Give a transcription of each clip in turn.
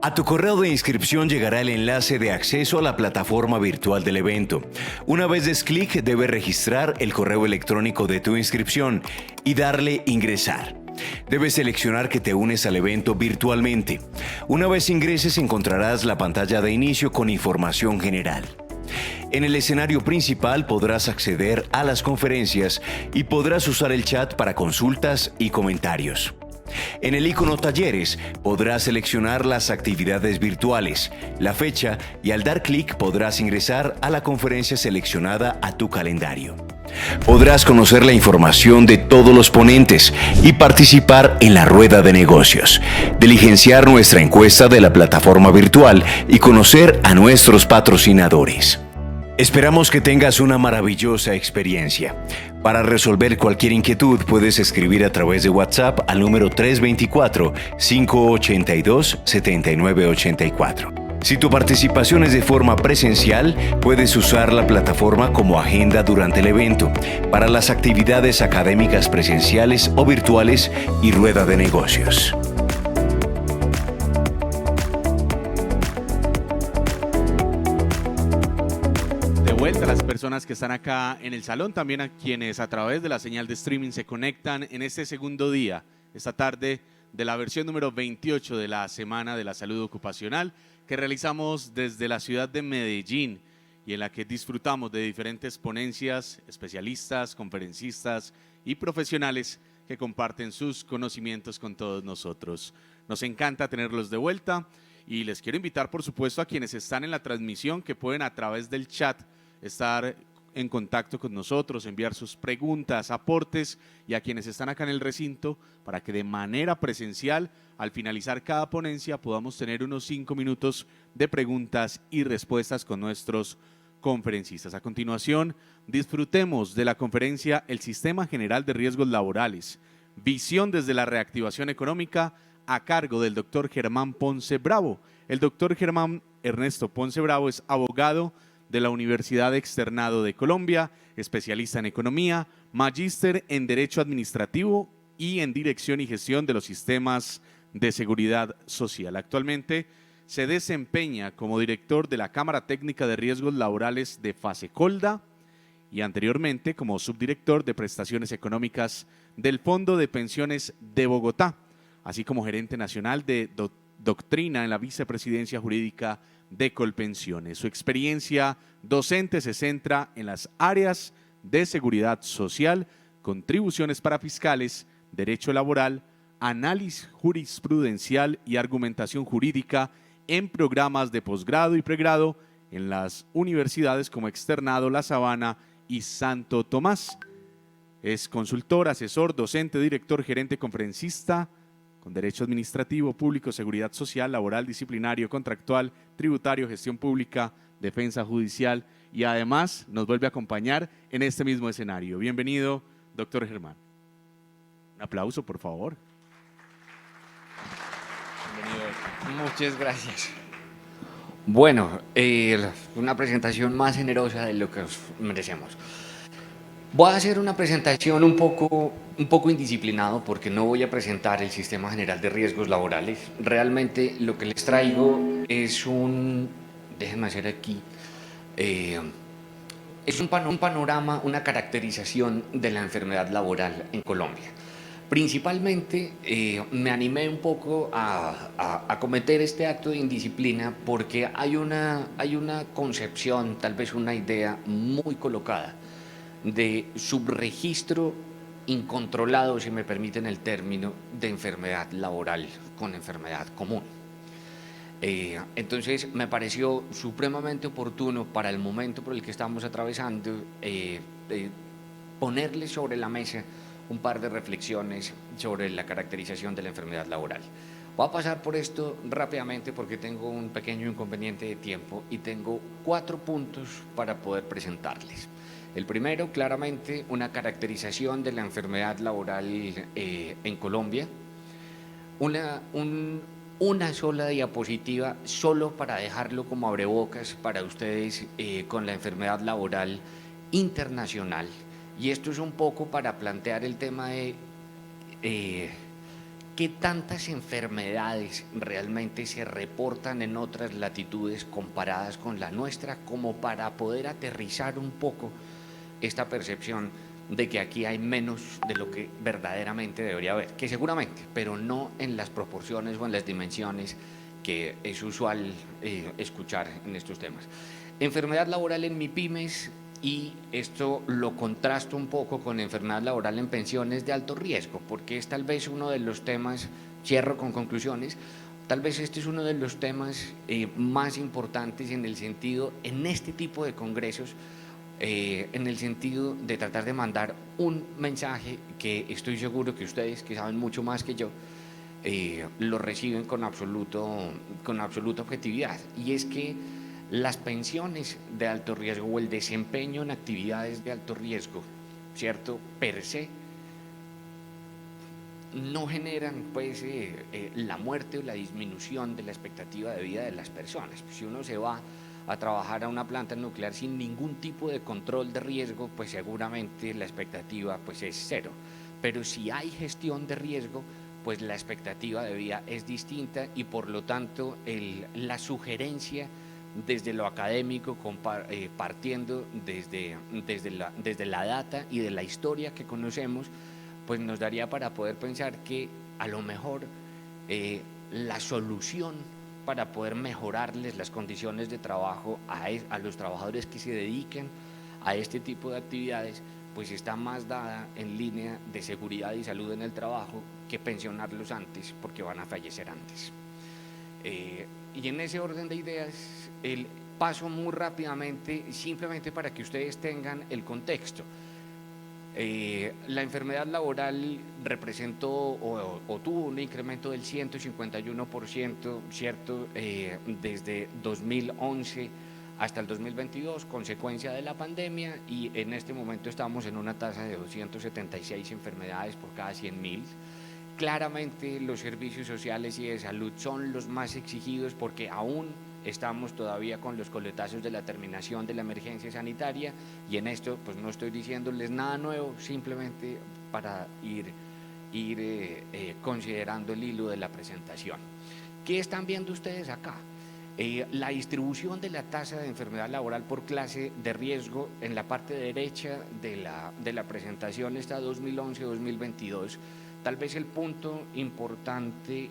A tu correo de inscripción llegará el enlace de acceso a la plataforma virtual del evento. Una vez des clic, debes registrar el correo electrónico de tu inscripción y darle ingresar. Debes seleccionar que te unes al evento virtualmente. Una vez ingreses, encontrarás la pantalla de inicio con información general. En el escenario principal podrás acceder a las conferencias y podrás usar el chat para consultas y comentarios. En el icono Talleres podrás seleccionar las actividades virtuales, la fecha y al dar clic podrás ingresar a la conferencia seleccionada a tu calendario. Podrás conocer la información de todos los ponentes y participar en la rueda de negocios, diligenciar nuestra encuesta de la plataforma virtual y conocer a nuestros patrocinadores. Esperamos que tengas una maravillosa experiencia. Para resolver cualquier inquietud puedes escribir a través de WhatsApp al número 324-582-7984. Si tu participación es de forma presencial, puedes usar la plataforma como agenda durante el evento, para las actividades académicas presenciales o virtuales y rueda de negocios. Vuelta a las personas que están acá en el salón, también a quienes a través de la señal de streaming se conectan en este segundo día, esta tarde de la versión número 28 de la Semana de la Salud Ocupacional que realizamos desde la ciudad de Medellín y en la que disfrutamos de diferentes ponencias, especialistas, conferencistas y profesionales que comparten sus conocimientos con todos nosotros. Nos encanta tenerlos de vuelta y les quiero invitar, por supuesto, a quienes están en la transmisión que pueden a través del chat estar en contacto con nosotros, enviar sus preguntas, aportes y a quienes están acá en el recinto para que de manera presencial, al finalizar cada ponencia, podamos tener unos 5 minutos de preguntas y respuestas con nuestros conferencistas. A continuación, disfrutemos de la conferencia El Sistema General de Riesgos Laborales, visión desde la reactivación económica, a cargo del doctor Germán Ponce Bravo. El doctor Germán Ernesto Ponce Bravo es abogado de la Universidad Externado de Colombia, especialista en economía, magíster en Derecho Administrativo y en Dirección y Gestión de los Sistemas de Seguridad Social. Actualmente se desempeña como director de la Cámara Técnica de Riesgos Laborales de Fasecolda y anteriormente como subdirector de Prestaciones Económicas del Fondo de Pensiones de Bogotá, así como gerente nacional de doctrina en la Vicepresidencia Jurídica de Colpensiones. Su experiencia docente se centra en las áreas de seguridad social, contribuciones para fiscales, derecho laboral, análisis jurisprudencial y argumentación jurídica en programas de posgrado y pregrado en las universidades como Externado, La Sabana y Santo Tomás. Es consultor, asesor, docente, director, gerente, conferencista con Derecho Administrativo, Público, Seguridad Social, Laboral, Disciplinario, Contractual, Tributario, Gestión Pública, Defensa Judicial y además nos vuelve a acompañar en este mismo escenario. Bienvenido, doctor Germán. Un aplauso, por favor. Bienvenido. Muchas gracias. Bueno, una presentación más generosa de lo que nos merecemos. Voy a hacer una presentación un poco indisciplinado porque no voy a presentar el Sistema General de Riesgos Laborales. Realmente lo que les traigo es déjenme hacer aquí, es un panorama, una caracterización de la enfermedad laboral en Colombia. Principalmente me animé un poco a cometer este acto de indisciplina porque hay una concepción, tal vez una idea muy colocada de subregistro incontrolado, si me permiten el término, de enfermedad laboral con enfermedad común. Entonces me pareció supremamente oportuno para el momento por el que estamos atravesando ponerle sobre la mesa un par de reflexiones sobre la caracterización de la enfermedad laboral. Voy a pasar por esto rápidamente porque tengo un pequeño inconveniente de tiempo y tengo 4 puntos para poder presentarles. El primero, claramente, una caracterización de la enfermedad laboral en Colombia. Una sola diapositiva, solo para dejarlo como abrebocas para ustedes con la enfermedad laboral internacional. Y esto es un poco para plantear el tema de ¿Qué tantas enfermedades realmente se reportan en otras latitudes comparadas con la nuestra, como para poder aterrizar un poco esta percepción de que aquí hay menos de lo que verdaderamente debería haber? Que seguramente, pero no en las proporciones o en las dimensiones que es usual escuchar en estos temas. Enfermedad laboral en MIPYMES, y esto lo contrasto un poco con enfermedad laboral en pensiones de alto riesgo, porque es tal vez uno de los temas, cierro con conclusiones, tal vez este es uno de los temas más importantes en el sentido, en este tipo de congresos, en el sentido de tratar de mandar un mensaje que estoy seguro que ustedes, que saben mucho más que yo, lo reciben con absoluta objetividad, y es que las pensiones de alto riesgo o el desempeño en actividades de alto riesgo, ¿cierto?, per se, no generan pues la muerte o la disminución de la expectativa de vida de las personas. Si uno se va a trabajar a una planta nuclear sin ningún tipo de control de riesgo, pues seguramente la expectativa pues es cero. Pero si hay gestión de riesgo, pues la expectativa de vida es distinta, y por lo tanto la sugerencia desde lo académico, partiendo desde la data y de la historia que conocemos, pues nos daría para poder pensar que a lo mejor la solución para poder mejorarles las condiciones de trabajo a los trabajadores que se dediquen a este tipo de actividades, pues está más dada en línea de seguridad y salud en el trabajo que pensionarlos antes, porque van a fallecer antes. Y en ese orden de ideas, el paso muy rápidamente, simplemente para que ustedes tengan el contexto. La enfermedad laboral representó o tuvo un incremento del 151%, ¿cierto?, desde 2011 hasta el 2022, consecuencia de la pandemia, y en este momento estamos en una tasa de 276 enfermedades por cada 100.000. Claramente los servicios sociales y de salud son los más exigidos, porque aún estamos todavía con los coletazos de la terminación de la emergencia sanitaria, y en esto pues no estoy diciéndoles nada nuevo, simplemente para ir considerando el hilo de la presentación. ¿Qué están viendo ustedes acá? La distribución de la tasa de enfermedad laboral por clase de riesgo. En la parte derecha de la presentación está 2011-2022. Tal vez el punto importante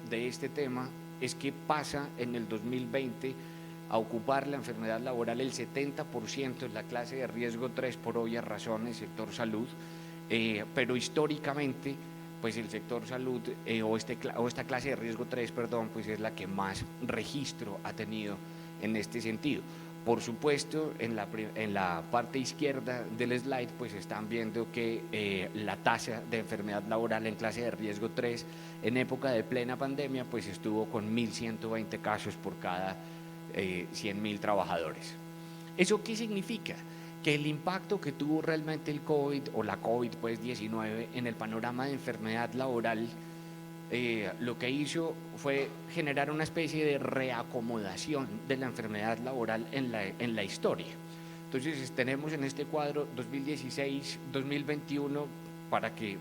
de este tema es que pasa en el 2020 a ocupar la enfermedad laboral el 70% en la clase de riesgo 3, por obvias razones, sector salud, pero históricamente pues el sector salud o esta clase de riesgo 3, perdón, pues es la que más registro ha tenido en este sentido. Por supuesto, en la parte izquierda del slide pues están viendo que la tasa de enfermedad laboral en clase de riesgo 3 en época de plena pandemia pues estuvo con 1.120 casos por cada 100.000 trabajadores. ¿Eso qué significa? Que el impacto que tuvo realmente el COVID o la COVID-19 en el panorama de enfermedad laboral lo que hizo fue generar una especie de reacomodación de la enfermedad laboral en la historia. Entonces tenemos en este cuadro 2016-2021 para que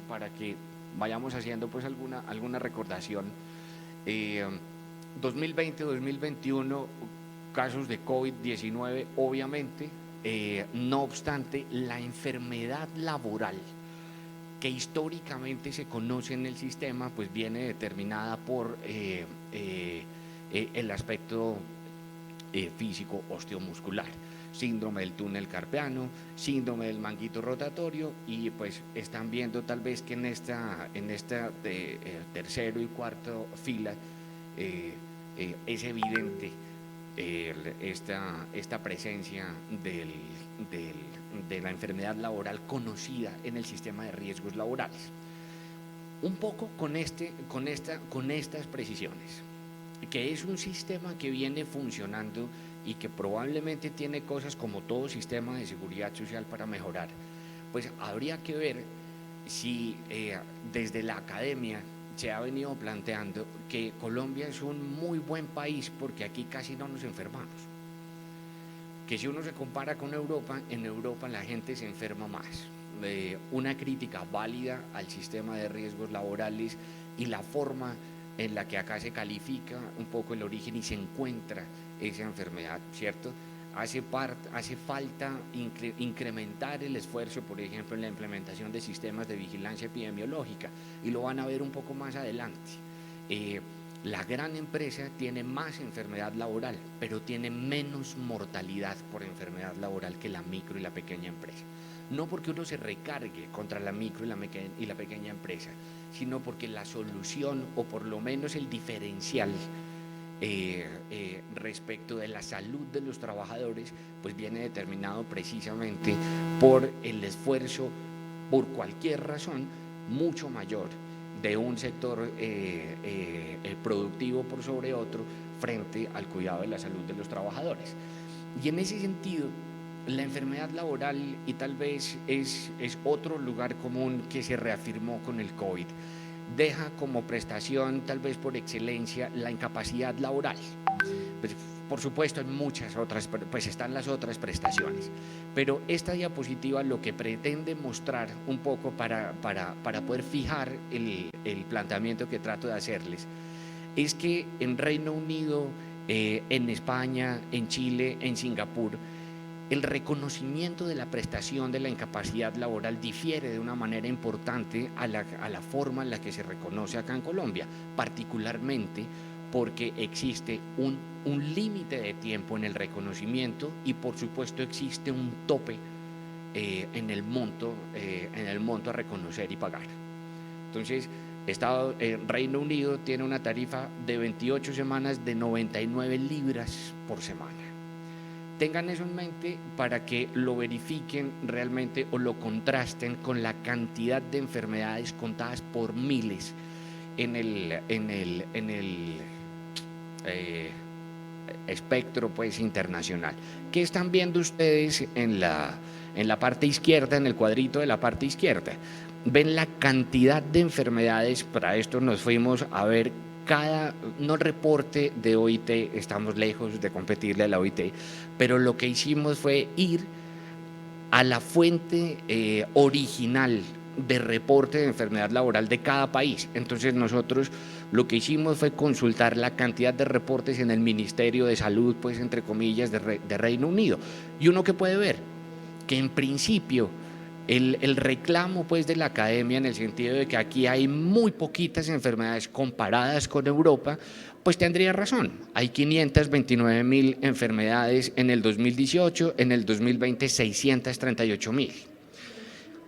vayamos haciendo pues alguna recordación. 2020-2021 casos de COVID-19, obviamente. No obstante, la enfermedad laboral que históricamente se conoce en el sistema, pues viene determinada por el aspecto físico osteomuscular, síndrome del túnel carpiano, síndrome del manguito rotatorio, y pues están viendo tal vez que en esta tercero y cuarto fila es evidente esta presencia de la enfermedad laboral conocida en el sistema de riesgos laborales. Un poco con estas precisiones, que es un sistema que viene funcionando y que probablemente tiene cosas como todo sistema de seguridad social para mejorar, pues habría que ver si desde la academia se ha venido planteando que Colombia es un muy buen país porque aquí casi no nos enfermamos. Que si uno se compara con Europa, en Europa la gente se enferma más. una crítica válida al sistema de riesgos laborales y la forma en la que acá se califica un poco el origen y se encuentra esa enfermedad, ¿cierto? Hace falta incrementar el esfuerzo, por ejemplo, en la implementación de sistemas de vigilancia epidemiológica, y lo van a ver un poco más adelante. La gran empresa tiene más enfermedad laboral, pero tiene menos mortalidad por enfermedad laboral que la micro y la pequeña empresa. No porque uno se recargue contra la micro y la pequeña empresa, sino porque la solución, o por lo menos el diferencial respecto de la salud de los trabajadores, pues viene determinado precisamente por el esfuerzo, por cualquier razón, mucho mayor de un sector productivo por sobre otro frente al cuidado de la salud de los trabajadores. Y en ese sentido, la enfermedad laboral, y tal vez es otro lugar común que se reafirmó con el COVID, deja como prestación, tal vez por excelencia, la incapacidad laboral. Pues, por supuesto, en muchas otras, pues están las otras prestaciones, pero esta diapositiva lo que pretende mostrar un poco para poder fijar el planteamiento que trato de hacerles, es que en Reino Unido, en España, en Chile, en Singapur, el reconocimiento de la prestación de la incapacidad laboral difiere de una manera importante a la forma en la que se reconoce acá en Colombia, particularmente porque existe un límite de tiempo en el reconocimiento y por supuesto existe un tope en el monto a reconocer y pagar. Entonces, Reino Unido tiene una tarifa de 28 semanas de 99 libras por semana. Tengan eso en mente para que lo verifiquen realmente o lo contrasten con la cantidad de enfermedades contadas por miles en el espectro pues internacional. ¿Qué están viendo ustedes en la parte izquierda, en el cuadrito de la parte izquierda? Ven la cantidad de enfermedades. Para esto nos fuimos a ver no reporte de OIT, estamos lejos de competirle a la OIT, pero lo que hicimos fue ir a la fuente original de reporte de enfermedad laboral de cada país. Entonces nosotros lo que hicimos fue consultar la cantidad de reportes en el Ministerio de Salud, pues entre comillas, de Reino Unido. Y uno que puede ver que en principio el reclamo pues de la academia, en el sentido de que aquí hay muy poquitas enfermedades comparadas con Europa, pues tendría razón. Hay 529.000 enfermedades en el 2018, en el 2020 638.000.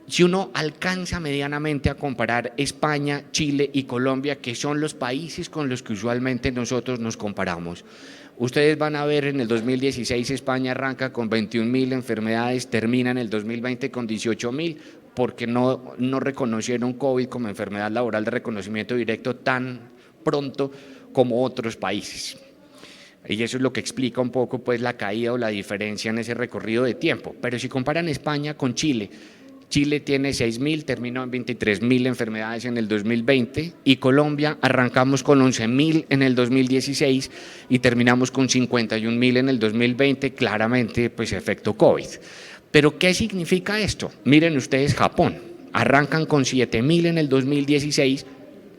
Si uno alcanza medianamente a comparar España, Chile y Colombia, que son los países con los que usualmente nosotros nos comparamos, ustedes van a ver en el 2016 España arranca con 21.000 enfermedades, termina en el 2020 con 18.000, porque no reconocieron COVID como enfermedad laboral de reconocimiento directo tan pronto como otros países. Y eso es lo que explica un poco pues la caída o la diferencia en ese recorrido de tiempo. Pero si comparan España con Chile, Chile tiene 6.000, terminó en 23.000 enfermedades en el 2020 y Colombia arrancamos con 11.000 en el 2016 y terminamos con 51.000 en el 2020, claramente pues efecto COVID. Pero ¿qué significa esto? Miren ustedes Japón, arrancan con 7.000 en el 2016,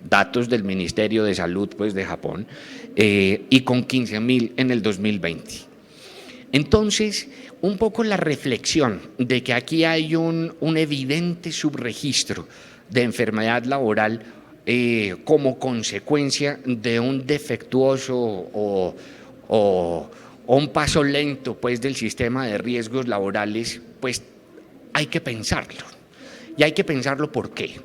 datos del Ministerio de Salud pues de Japón, y con 15.000 en el 2020. Entonces, un poco la reflexión de que aquí hay un evidente subregistro de enfermedad laboral como consecuencia de un defectuoso o un paso lento pues, del sistema de riesgos laborales, pues hay que pensarlo. Y hay que pensarlo ¿por qué?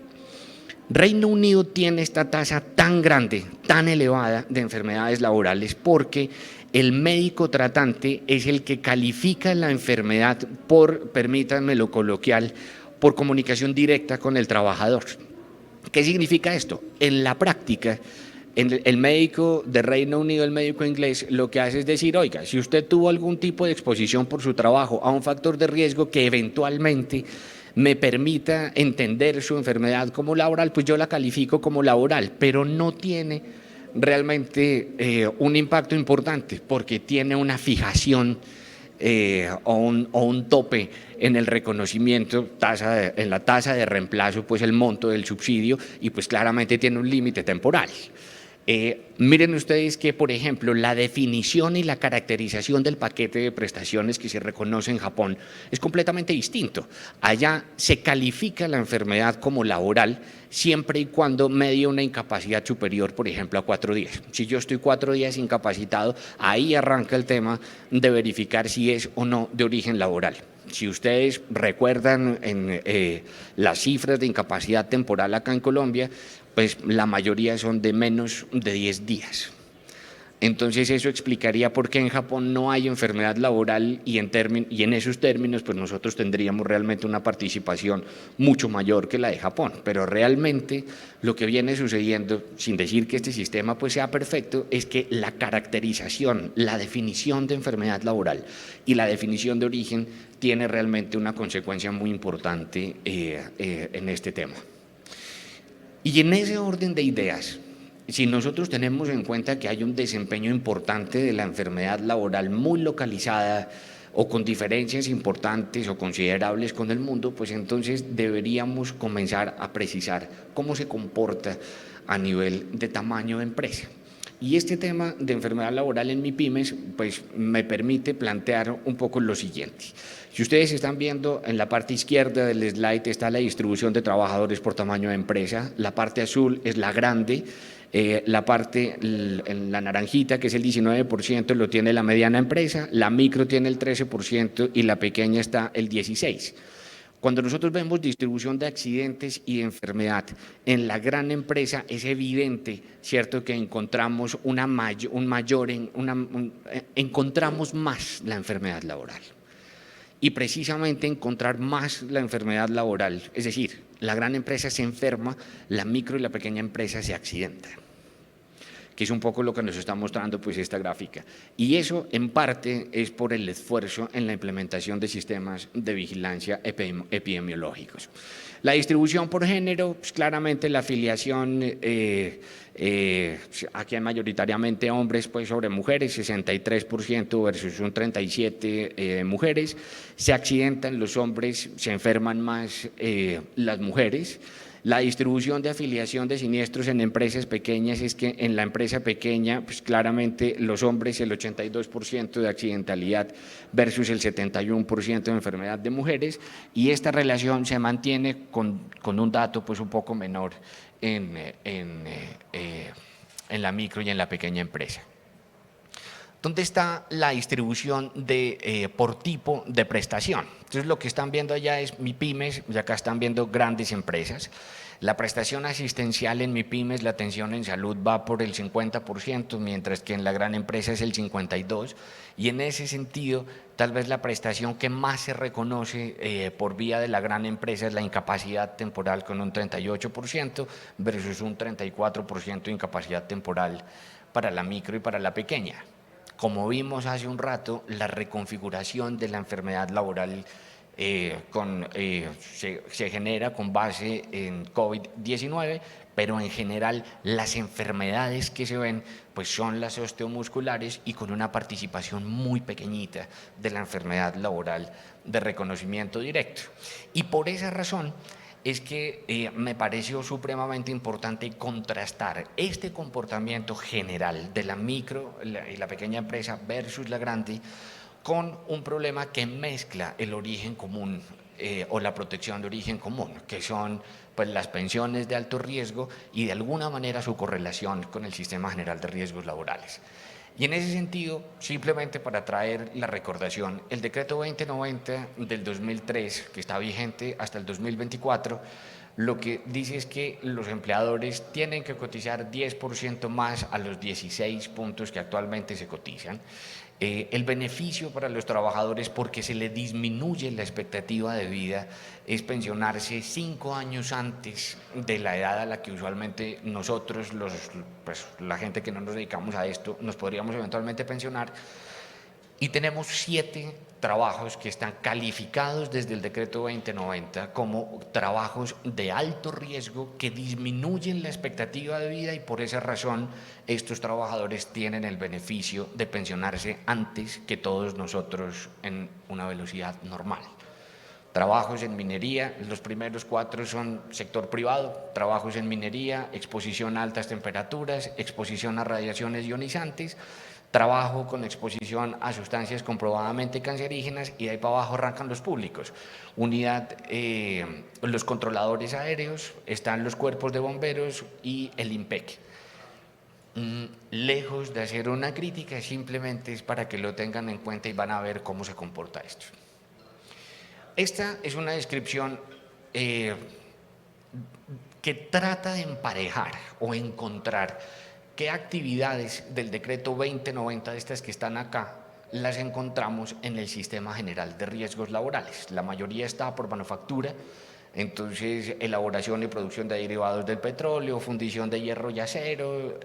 Reino Unido tiene esta tasa tan grande, tan elevada de enfermedades laborales porque el médico tratante es el que califica la enfermedad por, permítanme lo coloquial, por comunicación directa con el trabajador. ¿Qué significa esto? En la práctica, el médico de Reino Unido, el médico inglés, lo que hace es decir, oiga, si usted tuvo algún tipo de exposición por su trabajo a un factor de riesgo que eventualmente me permita entender su enfermedad como laboral, pues yo la califico como laboral, pero no tiene realmente un impacto importante porque tiene una fijación o un tope en el reconocimiento, en la tasa de reemplazo, pues el monto del subsidio, y pues claramente tiene un límite temporal. Miren ustedes que, por ejemplo, la definición y la caracterización del paquete de prestaciones que se reconoce en Japón es completamente distinto. Allá se califica la enfermedad como laboral siempre y cuando medie una incapacidad superior, por ejemplo, a 4 días. Si yo estoy 4 días incapacitado, ahí arranca el tema de verificar si es o no de origen laboral. Si ustedes recuerdan las cifras de incapacidad temporal acá en Colombia, pues la mayoría son de menos de 10 días. Entonces eso explicaría por qué en Japón no hay enfermedad laboral y en esos términos pues nosotros tendríamos realmente una participación mucho mayor que la de Japón. Pero realmente lo que viene sucediendo, sin decir que este sistema pues sea perfecto, es que la caracterización, la definición de enfermedad laboral y la definición de origen tiene realmente una consecuencia muy importante en este tema. Y en ese orden de ideas, si nosotros tenemos en cuenta que hay un desempeño importante de la enfermedad laboral muy localizada o con diferencias importantes o considerables con el mundo, pues entonces deberíamos comenzar a precisar cómo se comporta a nivel de tamaño de empresa. Y este tema de enfermedad laboral en MIPYMES pues me permite plantear un poco lo siguiente. Si ustedes están viendo, en la parte izquierda del slide está la distribución de trabajadores por tamaño de empresa, la parte azul es la grande, la parte, la naranjita, que es el 19%, lo tiene la mediana empresa, la micro tiene el 13% y la pequeña está el 16%. Cuando nosotros vemos distribución de accidentes y de enfermedad en la gran empresa, es evidente, ¿cierto?, que encontramos encontramos más la enfermedad laboral. Y precisamente encontrar más la enfermedad laboral, es decir, la gran empresa se enferma, la micro y la pequeña empresa se accidentan, que es un poco lo que nos está mostrando pues esta gráfica. Y eso en parte es por el esfuerzo en la implementación de sistemas de vigilancia epidemiológicos. La distribución por género, pues claramente la afiliación, aquí hay mayoritariamente hombres pues sobre mujeres, 63% versus un 37% de mujeres. Se accidentan los hombres, se enferman más las mujeres. La distribución de afiliación de siniestros en empresas pequeñas es que en la empresa pequeña, pues claramente los hombres el 82% de accidentalidad versus el 71% de enfermedad de mujeres, y esta relación se mantiene con un dato pues un poco menor en la micro y en la pequeña empresa. ¿Dónde está la distribución por tipo de prestación? Entonces lo que están viendo allá es MIPYMES y acá están viendo grandes empresas. La prestación asistencial en MIPYMES, la atención en salud va por el 50%, mientras que en la gran empresa es el 52%, y en ese sentido tal vez la prestación que más se reconoce por vía de la gran empresa es la incapacidad temporal con un 38% versus un 34% de incapacidad temporal para la micro y para la pequeña. Como vimos hace un rato, la reconfiguración de la enfermedad laboral se genera con base en COVID-19, pero en general las enfermedades que se ven pues son las osteomusculares y con una participación muy pequeñita de la enfermedad laboral de reconocimiento directo. Y por esa razón es que me pareció supremamente importante contrastar este comportamiento general de la micro y la pequeña empresa versus la grande con un problema que mezcla el origen común o la protección de origen común, que son pues, las pensiones de alto riesgo y de alguna manera su correlación con el Sistema General de Riesgos Laborales. Y en ese sentido, simplemente para traer la recordación, el decreto 2090 del 2003, que está vigente hasta el 2024, lo que dice es que los empleadores tienen que cotizar 10% más a los 16 puntos que actualmente se cotizan. El beneficio para los trabajadores, porque se le disminuye la expectativa de vida, es pensionarse 5 años antes de la edad a la que usualmente nosotros, la gente que no nos dedicamos a esto, nos podríamos eventualmente pensionar. Y tenemos 7 trabajos que están calificados desde el decreto 2090 como trabajos de alto riesgo que disminuyen la expectativa de vida, y por esa razón estos trabajadores tienen el beneficio de pensionarse antes que todos nosotros en una velocidad normal. Trabajos en minería, los primeros 4 son sector privado: trabajos en minería, exposición a altas temperaturas, exposición a radiaciones ionizantes, trabajo con exposición a sustancias comprobadamente cancerígenas, y de ahí para abajo arrancan los públicos. Unidad, los controladores aéreos, están los cuerpos de bomberos y el IMPEC. Lejos de hacer una crítica, simplemente es para que lo tengan en cuenta y van a ver cómo se comporta esto. Esta es una descripción que trata de emparejar o encontrar qué actividades del decreto 2090, de estas que están acá, las encontramos en el sistema general de riesgos laborales. La mayoría está por manufactura, entonces elaboración y producción de derivados del petróleo, fundición de hierro y acero,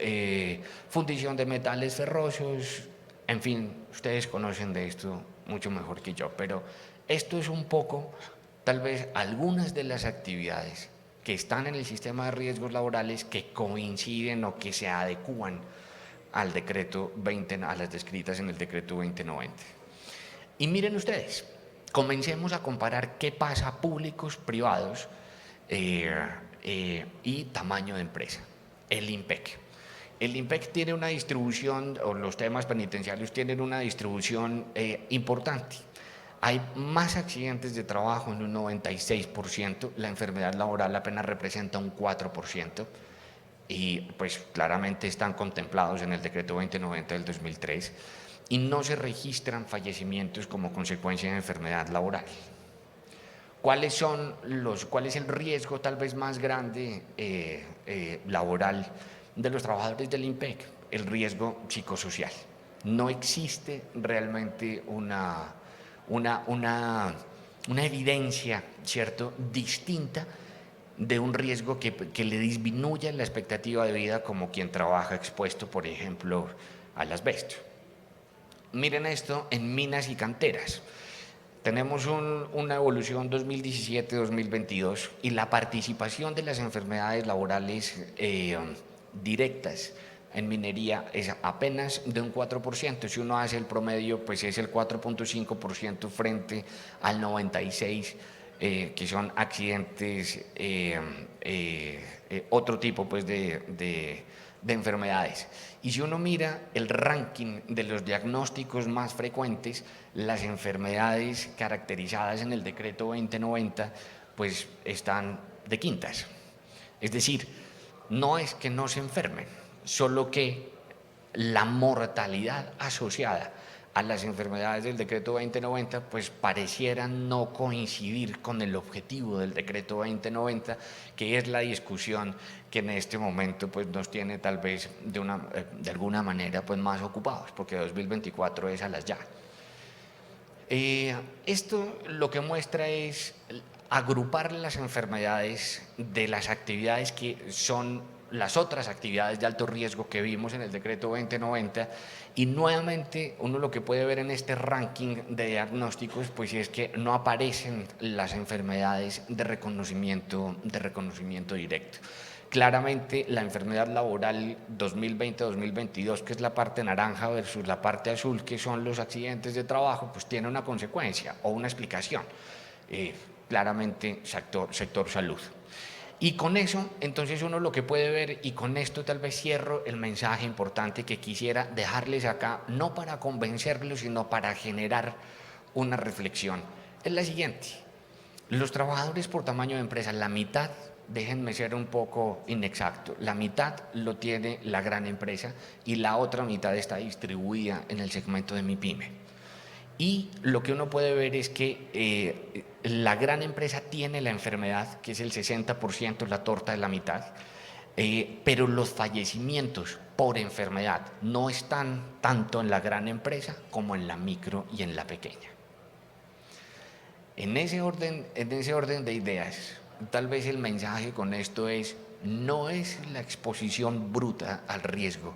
fundición de metales ferrosos, en fin, ustedes conocen de esto mucho mejor que yo, pero esto es un poco, tal vez, algunas de las actividades que están en el sistema de riesgos laborales que coinciden o que se adecúan al decreto 20, a las descritas en el decreto 2090. Y miren ustedes, comencemos a comparar qué pasa públicos, privados y tamaño de empresa. El IMPEC. El IMPEC tiene una distribución, o los temas penitenciarios tienen una distribución importante. Hay más accidentes de trabajo en un 96%, la enfermedad laboral apenas representa un 4%, y pues claramente están contemplados en el decreto 2090 del 2003, y no se registran fallecimientos como consecuencia de enfermedad laboral. ¿Cuál es el riesgo tal vez más grande laboral de los trabajadores del IMPEC? El riesgo psicosocial. No existe realmente una evidencia, ¿cierto?, distinta de un riesgo que le disminuya la expectativa de vida como quien trabaja expuesto, por ejemplo, al asbesto. Miren esto en minas y canteras. Tenemos una evolución 2017-2022 y la participación de las enfermedades laborales directas en minería es apenas de un 4%. Si uno hace el promedio, pues es el 4.5% frente al 96%, que son accidentes, otro tipo pues de enfermedades. Y si uno mira el ranking de los diagnósticos más frecuentes, las enfermedades caracterizadas en el decreto 2090 pues están de quintas. Es decir, no es que no se enfermen, solo que la mortalidad asociada a las enfermedades del decreto 2090 pues pareciera no coincidir con el objetivo del decreto 2090, que es la discusión que en este momento pues nos tiene tal vez de alguna manera pues más ocupados, porque 2024 es a las ya. Esto lo que muestra es agrupar las enfermedades de las actividades que son las otras actividades de alto riesgo que vimos en el decreto 2090, y nuevamente uno lo que puede ver en este ranking de diagnósticos pues es que no aparecen las enfermedades de reconocimiento directo. Claramente la enfermedad laboral 2020-2022, que es la parte naranja versus la parte azul, que son los accidentes de trabajo, pues tiene una consecuencia o una explicación. Claramente sector salud. Y con eso, entonces uno lo que puede ver, y con esto tal vez cierro el mensaje importante que quisiera dejarles acá, no para convencerlos, sino para generar una reflexión, es la siguiente. Los trabajadores por tamaño de empresa, la mitad, déjenme ser un poco inexacto, la mitad lo tiene la gran empresa y la otra mitad está distribuida en el segmento de MIPYME. Y lo que uno puede ver es que la gran empresa tiene la enfermedad, que es el 60%, la torta de la mitad, pero los fallecimientos por enfermedad no están tanto en la gran empresa como en la micro y en la pequeña. En ese orden de ideas, tal vez el mensaje con esto es: no es la exposición bruta al riesgo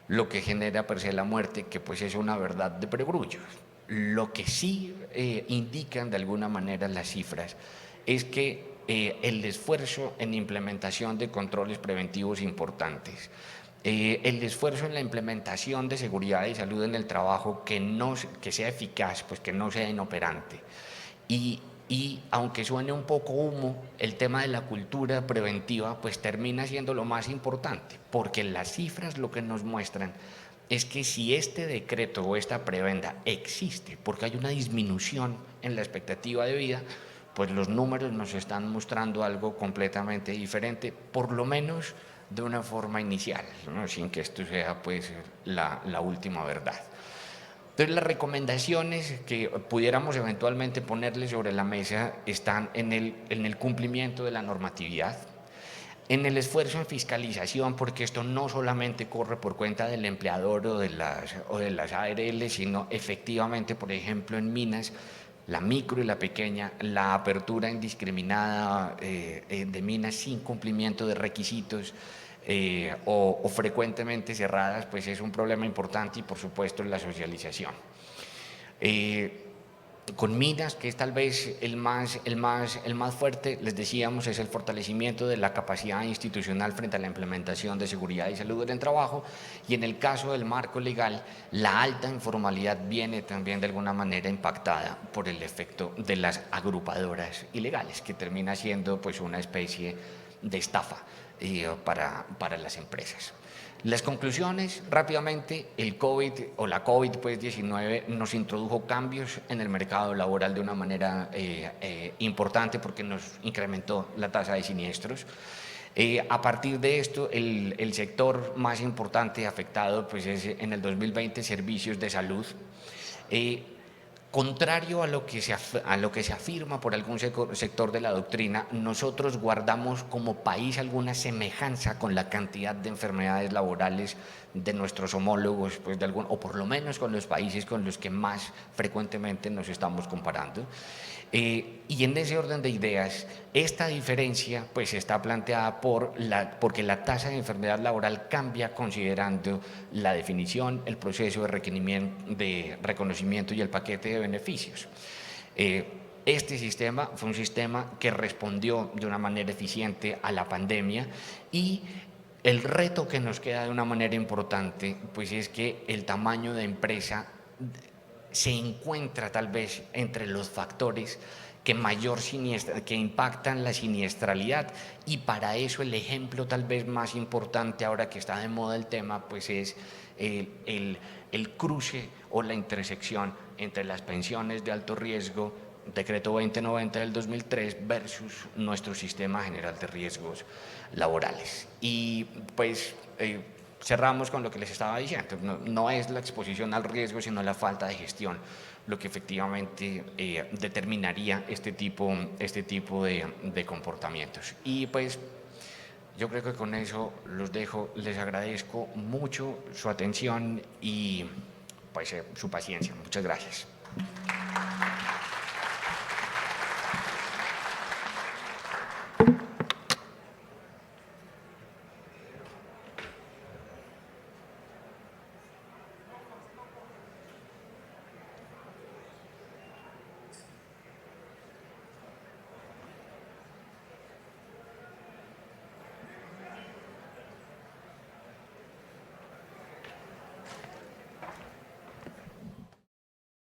lo que genera per se la muerte, que pues es una verdad de perogrullo. Lo que sí indican de alguna manera las cifras es que el esfuerzo en implementación de controles preventivos importantes, el esfuerzo en la implementación de seguridad y salud en el trabajo que sea eficaz, pues que no sea inoperante. Y aunque suene un poco humo, el tema de la cultura preventiva pues termina siendo lo más importante, porque las cifras lo que nos muestran es que si este decreto o esta prebenda existe, porque hay una disminución en la expectativa de vida, pues los números nos están mostrando algo completamente diferente, por lo menos de una forma inicial, ¿no? Sin que esto sea pues la última verdad. Entonces las recomendaciones que pudiéramos eventualmente ponerle sobre la mesa están en el cumplimiento de la normatividad, en el esfuerzo en fiscalización, porque esto no solamente corre por cuenta del empleador o de las ARL, sino efectivamente, por ejemplo, en minas, la micro y la pequeña, la apertura indiscriminada de minas sin cumplimiento de requisitos o frecuentemente cerradas, pues es un problema importante, y por supuesto la socialización. Con minas, que es tal vez el más fuerte, les decíamos, es el fortalecimiento de la capacidad institucional frente a la implementación de seguridad y salud en el trabajo, y en el caso del marco legal, la alta informalidad viene también de alguna manera impactada por el efecto de las agrupadoras ilegales, que termina siendo pues una especie de estafa para las empresas. Las conclusiones, rápidamente, el COVID o la COVID-19 nos introdujo cambios en el mercado laboral de una manera importante, porque nos incrementó la tasa de siniestros. A partir de esto, el sector más importante afectado pues es en el 2020 servicios de salud. Contrario a lo que se afirma por algún sector de la doctrina, nosotros guardamos como país alguna semejanza con la cantidad de enfermedades laborales de nuestros homólogos, pues o por lo menos con los países con los que más frecuentemente nos estamos comparando. Y en ese orden de ideas, esta diferencia pues está planteada porque la tasa de enfermedad laboral cambia considerando la definición, el proceso de reconocimiento y el paquete de beneficios. Este sistema fue un sistema que respondió de una manera eficiente a la pandemia, y el reto que nos queda de una manera importante pues es que el tamaño de empresa se encuentra tal vez entre los factores que impactan la siniestralidad, y para eso el ejemplo tal vez más importante ahora que está de moda el tema pues es el cruce o la intersección entre las pensiones de alto riesgo, decreto 2090 del 2003, versus nuestro sistema general de riesgos laborales. Y pues cerramos con lo que les estaba diciendo, no es la exposición al riesgo, sino la falta de gestión lo que efectivamente determinaría este tipo de comportamientos. Y pues yo creo que con eso los dejo, les agradezco mucho su atención y pues su paciencia. Muchas gracias.